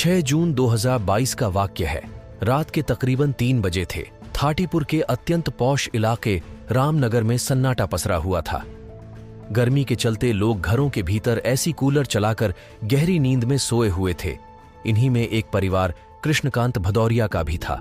6 जून 2022 का वाक्य है। रात के तकरीबन 3 बजे थे। थाटीपुर के अत्यंत पौश इलाके रामनगर में सन्नाटा पसरा हुआ था। गर्मी के चलते लोग घरों के भीतर ऐसी कूलर चलाकर गहरी नींद में सोए हुए थे। इन्हीं में एक परिवार कृष्णकांत भदौरिया का भी था,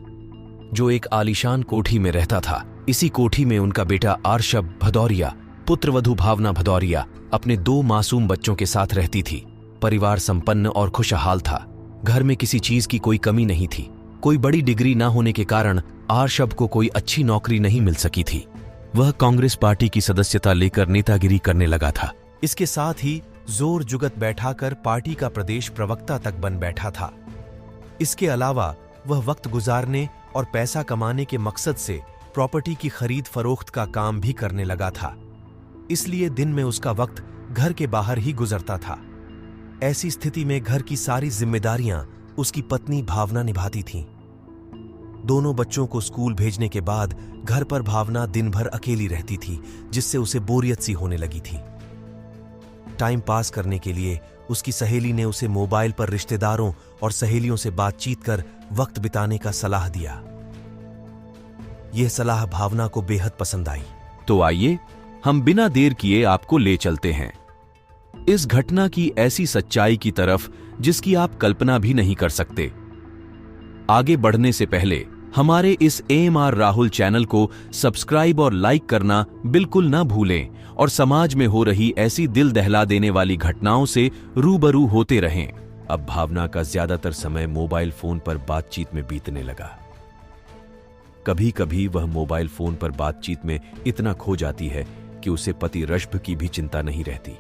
जो एक आलीशान कोठी में रहता था। इसी कोठी में उनका बेटा आरशब भदौरिया, पुत्रवधू भावना भदौरिया अपने 2 मासूम बच्चों के साथ रहती थी। परिवार संपन्न और खुशहाल था। घर में किसी चीज की कोई कमी नहीं थी। कोई बड़ी डिग्री ना होने के कारण आरशब को कोई अच्छी नौकरी नहीं मिल सकी थी। वह कांग्रेस पार्टी की सदस्यता लेकर नेतागिरी करने लगा था। इसके साथ ही जोर जुगत बैठाकर पार्टी का प्रदेश प्रवक्ता तक बन बैठा था। इसके अलावा वह वक्त गुजारने और पैसा कमाने के मकसद से प्रॉपर्टी की खरीद फरोख्त का काम भी करने लगा था। इसलिए दिन में उसका वक्त घर के बाहर ही गुजरता था। ऐसी स्थिति में घर की सारी जिम्मेदारियां उसकी पत्नी भावना निभाती थीं। दोनों बच्चों को स्कूल भेजने के बाद घर पर भावना दिन भर अकेली रहती थी, जिससे उसे बोरियत सी होने लगी थी। टाइम पास करने के लिए उसकी सहेली ने उसे मोबाइल पर रिश्तेदारों और सहेलियों से बातचीत कर वक्त बिताने का सलाह दिया। यह सलाह भावना को बेहद पसंद आई। तो आइए हम बिना देर किए आपको ले चलते हैं इस घटना की ऐसी सच्चाई की तरफ जिसकी आप कल्पना भी नहीं कर सकते। आगे बढ़ने से पहले हमारे इस AMR राहुल चैनल को सब्सक्राइब और लाइक करना बिल्कुल ना भूलें और समाज में हो रही ऐसी दिल दहला देने वाली घटनाओं से रूबरू होते रहें। अब भावना का ज्यादातर समय मोबाइल फोन पर बातचीत में बीतने लगा। कभी कभी वह मोबाइल फोन पर बातचीत में इतना खो जाती है कि उसे पति रश्भ की भी चिंता नहीं रहती।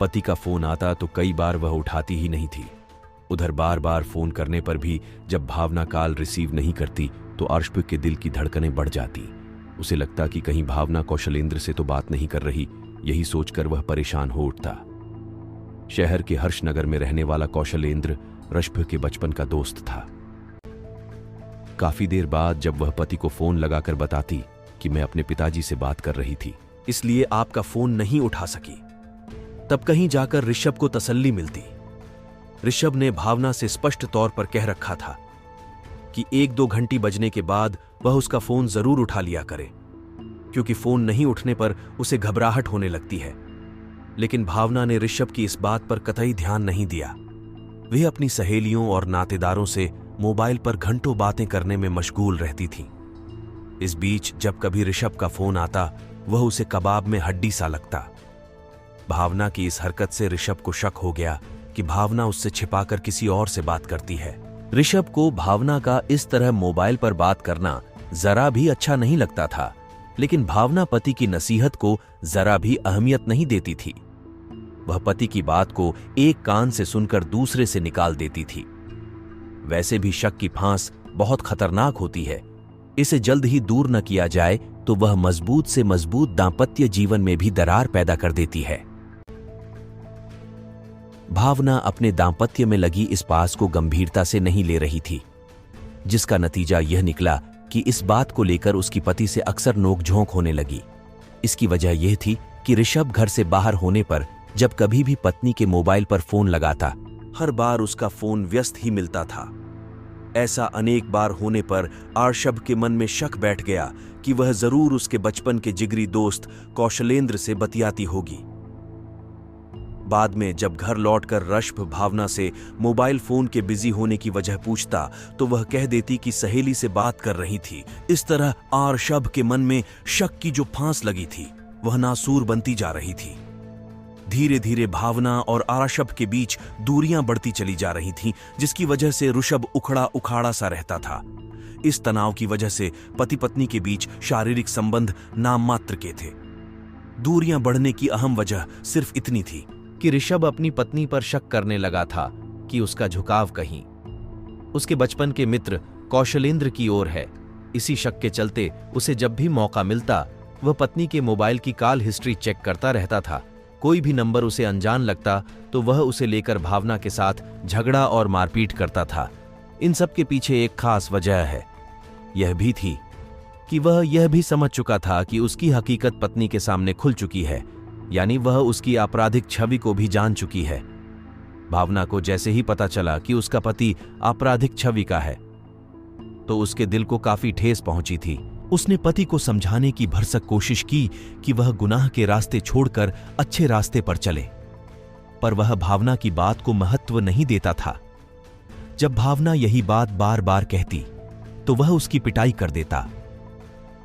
पति का फोन आता तो कई बार वह उठाती ही नहीं थी। उधर बार बार फोन करने पर भी जब भावना कॉल रिसीव नहीं करती तो अर्शब के दिल की धड़कनें बढ़ जाती। उसे लगता कि कहीं भावना कौशलेंद्र से तो बात नहीं कर रही। यही सोचकर वह परेशान हो उठता। शहर के हर्षनगर में रहने वाला कौशलेंद्र अर्शब के बचपन का दोस्त था। काफी देर बाद जब वह पति को फोन लगाकर बताती कि मैं अपने पिताजी से बात कर रही थी, इसलिए आपका फोन नहीं उठा सकी, तब कहीं जाकर ऋषभ को तसल्ली मिलती। ऋषभ ने भावना से स्पष्ट तौर पर कह रखा था कि 1-2 घंटी बजने के बाद वह उसका फोन जरूर उठा लिया करे, क्योंकि फोन नहीं उठने पर उसे घबराहट होने लगती है। लेकिन भावना ने ऋषभ की इस बात पर कतई ध्यान नहीं दिया। वह अपनी सहेलियों और नातेदारों से मोबाइल पर घंटों बातें करने में मशगूल रहती थी। इस बीच जब कभी ऋषभ का फोन आता, वह उसे कबाब में हड्डी सा लगता। भावना की इस हरकत से ऋषभ को शक हो गया कि भावना उससे छिपाकर किसी और से बात करती है। ऋषभ को भावना का इस तरह मोबाइल पर बात करना जरा भी अच्छा नहीं लगता था, लेकिन भावना पति की नसीहत को जरा भी अहमियत नहीं देती थी। वह पति की बात को एक कान से सुनकर दूसरे से निकाल देती थी। वैसे भी शक की फांस बहुत खतरनाक होती है। इसे जल्द ही दूर न किया जाए तो वह मजबूत से मजबूत दांपत्य जीवन में भी दरार पैदा कर देती है। भावना अपने दांपत्य में लगी इस पास को गंभीरता से नहीं ले रही थी, जिसका नतीजा यह निकला कि इस बात को लेकर उसकी पति से अक्सर नोकझोंक होने लगी। इसकी वजह यह थी कि ऋषभ घर से बाहर होने पर जब कभी भी पत्नी के मोबाइल पर फोन लगाता, हर बार उसका फोन व्यस्त ही मिलता था। ऐसा अनेक बार होने पर आरशब के मन में शक बैठ गया कि वह जरूर उसके बचपन के जिगरी दोस्त कौशलेंद्र से बतियाती होगी। बाद में जब घर लौटकर रश्भ भावना से मोबाइल फोन के बिजी होने की वजह पूछता तो वह कह देती कि सहेली से बात कर रही थी। इस तरह आरशब के मन में शक की जो फांस लगी थी वह नासूर बनती जा रही थी। धीरे धीरे भावना और आरशब के बीच दूरियां बढ़ती चली जा रही थीं, जिसकी वजह से ऋषभ उखड़ा उखाड़ा सा रहता था। इस तनाव की वजह से पति पत्नी के बीच शारीरिक संबंध नाम मात्र के थे। दूरियां बढ़ने की अहम वजह सिर्फ इतनी थी कि ऋषभ अपनी पत्नी पर शक करने लगा था कि उसका झुकाव कहीं उसके बचपन के मित्र कौशलेंद्र की ओर है। इसी शक के चलते उसे जब भी मौका मिलता वह पत्नी के मोबाइल की कॉल हिस्ट्री चेक करता रहता था। कोई भी नंबर उसे अनजान लगता तो वह उसे लेकर भावना के साथ झगड़ा और मारपीट करता था। इन सब के पीछे एक खास वजह है, यह भी थी कि वह यह भी समझ चुका था कि उसकी हकीकत पत्नी के सामने खुल चुकी है, यानी वह उसकी आपराधिक छवि को भी जान चुकी है। भावना को जैसे ही पता चला कि उसका पति आपराधिक छवि का है तो उसके दिल को काफी ठेस पहुंची थी। उसने पति को समझाने की भरसक कोशिश की कि वह गुनाह के रास्ते छोड़कर अच्छे रास्ते पर चले, पर वह भावना की बात को महत्व नहीं देता था। जब भावना यही बात बार बार कहती तो वह उसकी पिटाई कर देता।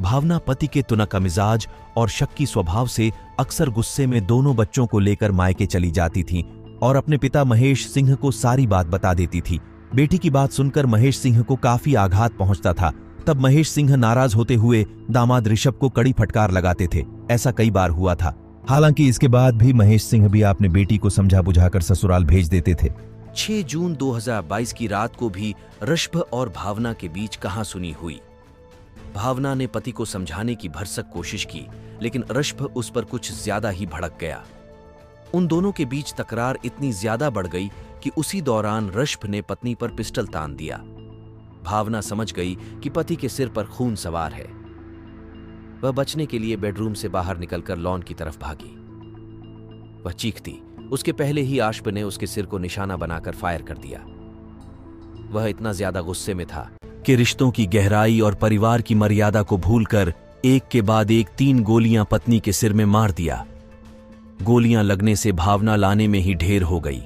भावना पति के तुनका मिजाज और शक्की स्वभाव से अक्सर गुस्से में दोनों बच्चों को लेकर मायके चली जाती थी और अपने पिता महेश सिंह को सारी बात बता देती थी। बेटी की बात सुनकर महेश सिंह को काफी आघात पहुंचता था। तब महेश सिंह नाराज होते हुए दामाद ऋषभ को कड़ी फटकार लगाते थे। ऐसा कई बार हुआ था। हालांकि इसके बाद भी महेश सिंह भी अपने बेटी को समझा बुझाकर ससुराल भेज देते थे। 6 जून 2022 की रात को भी ऋषभ और भावना के बीच कहासुनी हुई। भावना ने पति को समझाने की भरसक कोशिश की, लेकिन ऋषभ उस पर कुछ ज्यादा ही भड़क गया। उन दोनों के बीच तकरार इतनी ज्यादा बढ़ गई कि उसी दौरान ऋषभ ने पत्नी पर पिस्टल तान दिया। भावना समझ गई कि पति के सिर पर खून सवार है। वह बचने के लिए बेडरूम से बाहर निकलकर लॉन की तरफ भागी। वह चीखती, उसके पहले ही आशप ने उसके सिर को निशाना बनाकर फायर कर दिया। वह इतना ज्यादा गुस्से में था कि रिश्तों की गहराई और परिवार की मर्यादा को भूलकर एक के बाद एक 3 गोलियां पत्नी के सिर में मार दिया। गोलियां लगने से भावना लाने में ही ढेर हो गई।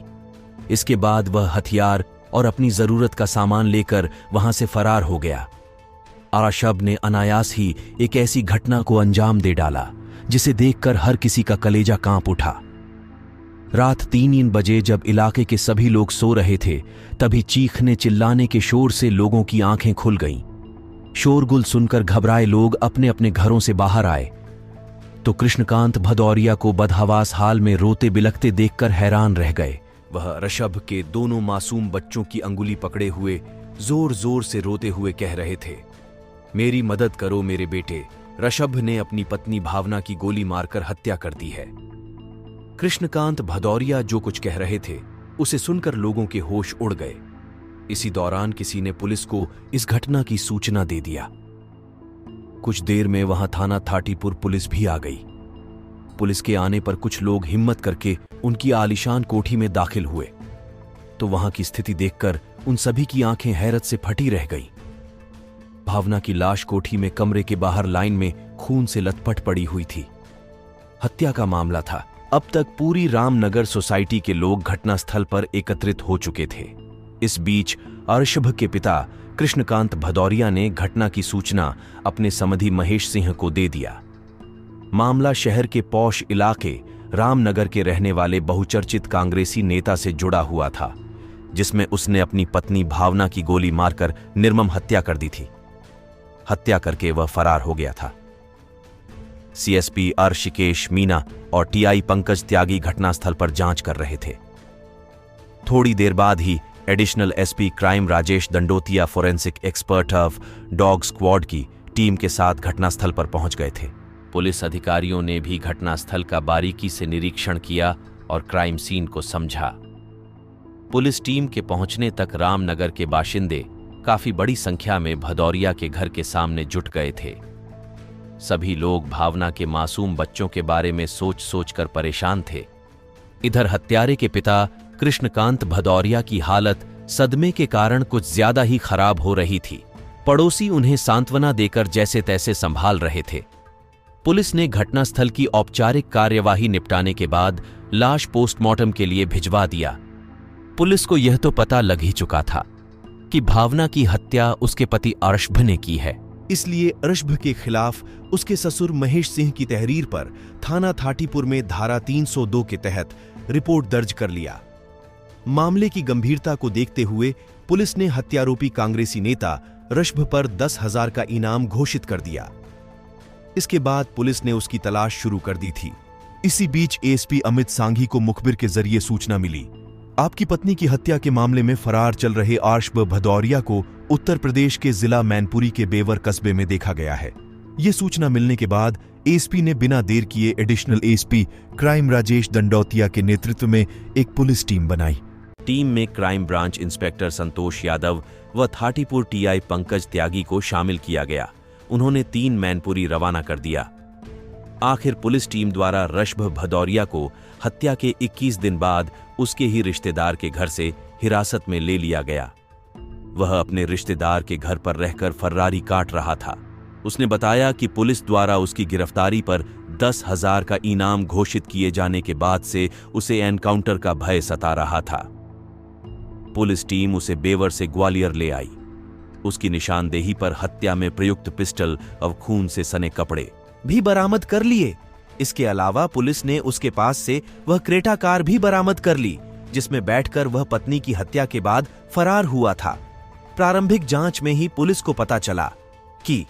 इसके बाद वह हथियार और अपनी जरूरत का सामान लेकर वहां से फरार हो गया। आशब ने अनायास ही एक ऐसी घटना को अंजाम दे डाला जिसे देखकर हर किसी का कलेजा कांप उठा। रात 3 बजे जब इलाके के सभी लोग सो रहे थे, तभी चीखने चिल्लाने के शोर से लोगों की आंखें खुल गईं। शोरगुल सुनकर घबराए लोग अपने अपने घरों से बाहर आए तो कृष्णकांत भदौरिया को बदहवास हाल में रोते बिलखते देखकर हैरान रह गए। वह ऋषभ के दोनों मासूम बच्चों की अंगुली पकड़े हुए जोर जोर से रोते हुए कह रहे थे, मेरी मदद करो मेरे बेटे, ऋषभ ने अपनी पत्नी भावना की गोली मारकर हत्या कर दी है। कृष्णकांत भदौरिया जो कुछ कह रहे थे उसे सुनकर लोगों के होश उड़ गए। इसी दौरान किसी ने पुलिस को इस घटना की सूचना दे दिया। कुछ देर में वहां थाना थाटीपुर पुलिस भी आ गई। पुलिस के आने पर कुछ लोग हिम्मत करके उनकी आलीशान कोठी में दाखिल हुए तो वहां की स्थिति देखकर उन सभी की आंखें हैरत से फटी रह गईं। भावना की लाश कोठी में कमरे के बाहर लाइन में खून से लथपथ पड़ी हुई थी। हत्या का मामला था। अब तक पूरी रामनगर सोसाइटी के लोग घटनास्थल पर एकत्रित हो चुके थे। इस बीच ऋषभ के पिता कृष्णकांत भदौरिया ने घटना की सूचना अपने समधी महेश सिंह को दे दिया। मामला शहर के पौष इलाके रामनगर के रहने वाले बहुचर्चित कांग्रेसी नेता से जुड़ा हुआ था, जिसमें उसने अपनी पत्नी भावना की गोली मारकर निर्मम हत्या कर दी थी। हत्या करके वह फरार हो गया था। सीएसपी ऋषिकेश मीना और टीआई पंकज त्यागी घटनास्थल पर जांच कर रहे थे। थोड़ी देर बाद ही additional SP crime Rajesh Dandotiya forensic expert of dog squad की टीम के साथ घटनास्थल पर पहुंच गए थे। पुलिस अधिकारियों ने भी घटनास्थल का बारीकी से निरीक्षण किया और क्राइम सीन को समझा। पुलिस टीम के पहुंचने तक रामनगर के बाशिंदे काफी बड़ी संख्या में भदौरिया के घर के सामने जुट गए थे। सभी लोग भावना के मासूम बच्चों के बारे में सोच सोचकर परेशान थे। इधर हत्यारे के पिता कृष्णकांत भदौरिया की हालत सदमे के कारण कुछ ज्यादा ही खराब हो रही थी। पड़ोसी उन्हें सांत्वना देकर जैसे तैसे संभाल रहे थे। पुलिस ने घटनास्थल की औपचारिक कार्यवाही निपटाने के बाद लाश पोस्टमार्टम के लिए भिजवा दिया। पुलिस को यह तो पता लग ही चुका था कि भावना की हत्या उसके पति ऋषभ ने की है। इसलिए ऋषभ के खिलाफ उसके ससुर महेश सिंह की तहरीर पर थाना थाटीपुर में धारा 302 के तहत रिपोर्ट दर्ज कर लिया। मामले की गंभीरता को देखते हुए पुलिस ने हत्यारोपी कांग्रेसी नेता ऋषभ पर 10,000 का इनाम घोषित कर दिया। इसके बाद पुलिस ने उसकी तलाश शुरू कर दी थी। इसी बीच एसपी अमित सांघी को मुखबिर के जरिए सूचना मिली, आपकी पत्नी की हत्या के मामले में फरार चल रहे ऋषभ भदौरिया को उत्तर प्रदेश के जिला मैनपुरी के बेवर कस्बे में देखा गया है। ये सूचना मिलने के बाद एसपी ने बिना देर किए additional SP crime Rajesh Dandotiya के नेतृत्व में एक पुलिस टीम बनाई। टीम में crime branch inspector Santosh Yadav व थाटीपुर टीआई पंकज त्यागी को शामिल किया गया। उन्होंने 3 मैनपुरी रवाना कर दिया। आखिर पुलिस टीम द्वारा ऋषभ भदौरिया को हत्या के 21 दिन बाद उसके ही रिश्तेदार के घर से हिरासत में ले लिया गया। वह अपने रिश्तेदार के घर पर रहकर फर्रारी काट रहा था। उसने बताया कि पुलिस द्वारा उसकी गिरफ्तारी पर 10,000 का इनाम घोषित किए जाने के बाद से उसे एनकाउंटर का भय सता रहा था। पुलिस टीम उसे बेवर से ग्वालियर ले आई। उसकी निशानदेही पर हत्या में प्रयुक्त पिस्टल और खून से सने कपड़े भी बरामद कर लिए। इसके अलावा पुलिस ने उसके पास से वह क्रेटा कार भी बरामद कर ली जिसमें बैठकर वह पत्नी की हत्या के बाद फरार हुआ था। प्रारंभिक जांच में ही पुलिस को पता चला कि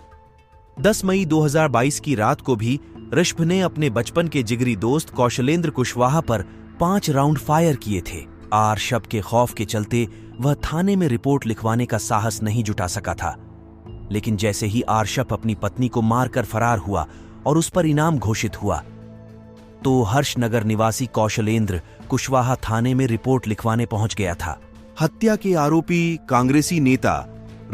10 मई 2022 की रात को भी ऋषभ ने अपने बचपन के जिगरी दोस्त कौशलेंद्र कुशवाहा पर 5 राउंड फायर किए थे। ऋषभ के खौफ के चलते वह थाने में रिपोर्ट लिखवाने का साहस नहीं जुटा सका था, लेकिन जैसे ही ऋषभ अपनी पत्नी को मारकर फरार हुआ और उस पर इनाम घोषित हुआ तो हर्षनगर निवासी कौशलेंद्र कुशवाहा थाने में रिपोर्ट लिखवाने पहुंच गया था। हत्या के आरोपी कांग्रेसी नेता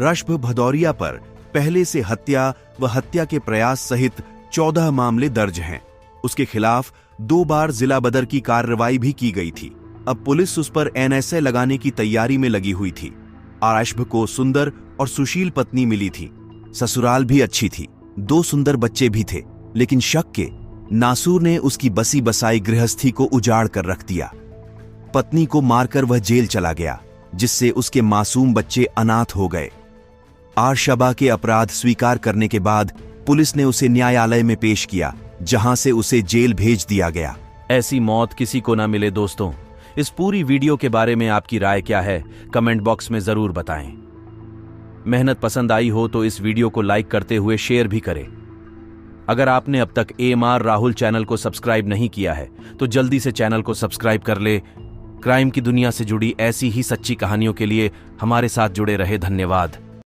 ऋषभ भदौरिया पर पहले से हत्या व हत्या के प्रयास सहित 14 मामले दर्ज हैं। उसके खिलाफ 2 बार जिला बदर की कार्रवाई भी की गई थी। अब पुलिस उस पर एनएसए लगाने की तैयारी में लगी हुई थी। ऋषभ को सुंदर और सुशील पत्नी मिली थी। ससुराल भी अच्छी थी, 2 सुंदर बच्चे भी थे, लेकिन शक के नासूर ने उसकी बसी बसाई गृहस्थी को उजाड़ कर रख दिया। पत्नी को मारकर वह जेल चला गया, जिससे उसके मासूम बच्चे अनाथ हो गए। आरशबा के अपराध स्वीकार करने के बाद पुलिस ने उसे न्यायालय में पेश किया, जहां से उसे जेल भेज दिया गया। ऐसी मौत किसी को ना मिले। दोस्तों, इस पूरी वीडियो के बारे में आपकी राय क्या है, कमेंट बॉक्स में जरूर बताएं। मेहनत पसंद आई हो तो इस वीडियो को लाइक करते हुए शेयर भी करें। अगर आपने अब तक AMR राहुल चैनल को सब्सक्राइब नहीं किया है तो जल्दी से चैनल को सब्सक्राइब कर ले। क्राइम की दुनिया से जुड़ी ऐसी ही सच्ची कहानियों के लिए हमारे साथ जुड़े रहे। धन्यवाद।